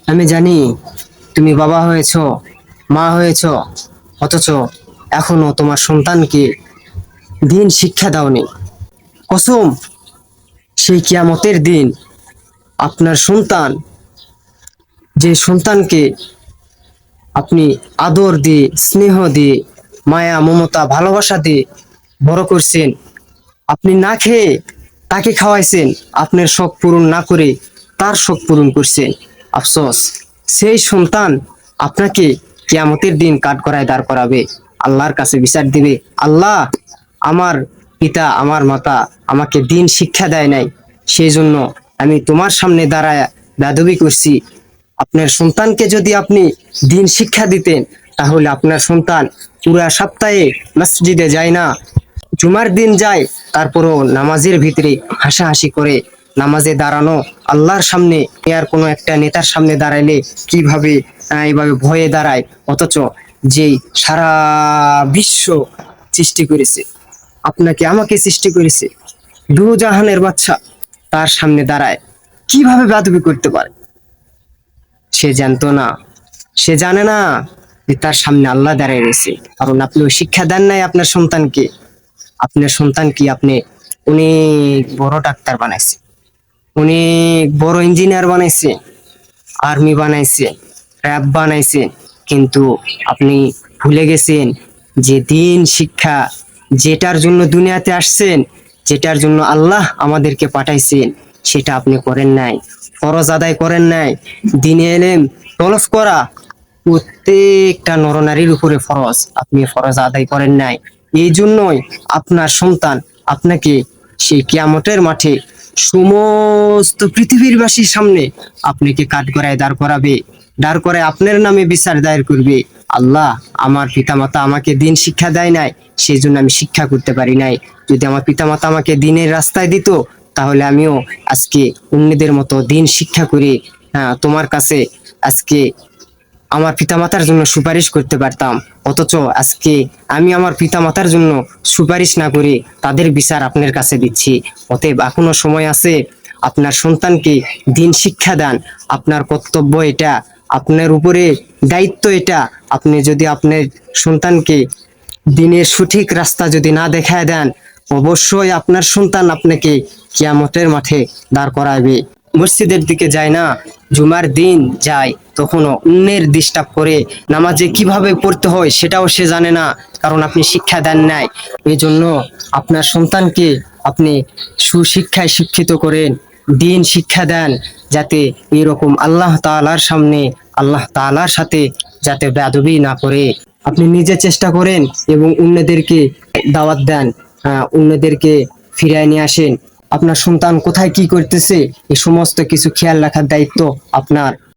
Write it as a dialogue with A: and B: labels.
A: আমি জানি তুমি বাবা হয়েছো, মা হয়েছো, অথচ এখনো তোমার সন্তানকে দিন শিক্ষা দাওনি। কসম, সেই কিয়ামতের দিন আপনার সন্তান, যে সন্তানকে আপনি আদর দিয়ে, স্নেহ দিয়ে, মায়া মমতা ভালোবাসা দিয়ে বড় করছেন, আপনি না খেয়ে তাকে খাওয়াইছেন, আপনার শখ পূরণ না করে তার শখ পূরণ করছেন। আফসোস, সেই সন্তান আপনাকে কিয়ামতের দিন কাঠগড়ায় দাঁড় করাবে, আল্লাহর কাছে বিচার দিবে। আল্লাহ, আমার পিতা আমার মাতা আমাকে দিন শিক্ষা দেয় নাই, সেই জন্য আমি তোমার সামনে দাঁড়ায় বেয়াদবি করছি। আপনার সন্তানকে যদি আপনি দিন শিক্ষা দিতেন, তাহলে আপনার সন্তান পুরা সপ্তাহে মসজিদে যায় না, জুমার দিন যায়, তারপরও নামাজের ভিতরে হাসাহাসি করে নামাজে দাঁড়ানো, আল্লাহর সামনে আর কোনো একটা নেতার সামনে দাঁড়াইলে কিভাবে এইভাবে ভয়ে দাঁড়ায়, অথচ যেই সারা বিশ্ব সৃষ্টি করেছে, আপনাকে আমাকে সৃষ্টি করেছে, দু জাহানের বাচ্চা, তার সামনে দাঁড়ায় কিভাবে বেয়াদবি করতে পারে? সে জানতো না, সে জানে না যে তার সামনে আল্লাহ দাঁড়িয়ে রয়েছে। কারণ আপনি ওই শিক্ষা দেন নাই আপনার সন্তানকে। আপনার সন্তান কি আপনি অনেক বড় ডাক্তার বানাইছে, অনেক বড় ইঞ্জিনিয়ার বানাইছে, আর্মি বানাইছে, র্যাব বানাইছে, কিন্তু আপনি ভুলে গেছেন যে দিন শিক্ষা, যেটার জন্য দুনিয়াতে আসছেন, যেটার জন্য আল্লাহ আমাদেরকে পাঠাইছেন, সেটা আপনি করেন নাই, ফরজ আদায় করেন নাই। দিনে এলেম তলব করা প্রত্যেকটা নরনারীর উপরে ফরজ, আপনি ফরজ আদায় করেন নাই। এই জন্যই আপনার সন্তান আপনাকে সেই কিয়ামতের মাঠে সমস্ত পৃথিবীরবাসীর সামনে আপনাকে কাঠগড়ায় দাঁড় করাবে, দাঁড় করে আপনার নামে বিচার দায়ের করবে। আল্লাহ, আমার পিতামাতা আমাকে দিন শিক্ষা দেয় নাই, সেই জন্য আমি শিক্ষা করতে পারি নাই। যদি আমার পিতামাতা আমাকে দিনের রাস্তায় দিত, তাহলে আমিও আজকে অন্যদের মতো দিন শিক্ষা করে তোমার কাছে আজকে আমার পিতামাতার জন্য সুপারিশ করতে পারতাম। অথচ আজকে আমি আমার পিতামাতার জন্য সুপারিশ না করে তাদের বিচার আপনার কাছে দিচ্ছি। অতএব এখনো সময় আছে, আপনার সন্তানকে দিন শিক্ষা দেন। আপনার কর্তব্য এটা, আপনার উপরে দায়িত্ব এটা। আপনি যদি আপনার সন্তানকে দিনের সঠিক রাস্তা যদি না দেখায় দেন, অবশ্যই আপনার সন্তান আপনাকে কিয়ামতের মাঠে দাঁড় করাবে। মসজিদের দিকে যায় না, জুমার দিন যায়, তখনও অন্যের ডিস্টার্ব করে নামাজে কিভাবে পড়তে হয় সেটাও সে জানে না, কারণ আপনি শিক্ষা দেন নাই। এই জন্য আপনার সন্তানকে আপনি সুশিক্ষায় শিক্ষিত করেন, দিন শিক্ষা দেন, যাতে এরকম আল্লাহ তাআলার সামনে, আল্লাহ তাআলার সাথে যাতে বেয়াদবি না করে। আপনি নিজে চেষ্টা করেন এবং অন্যদেরকে দাওয়াত দেন, অন্যদেরকে ফিরিয়ে নিয়ে আসেন। আপনার সন্তান কোথায় কি করতেছে, এই সমস্ত কিছু খেয়াল রাখার দায়িত্ব আপনার।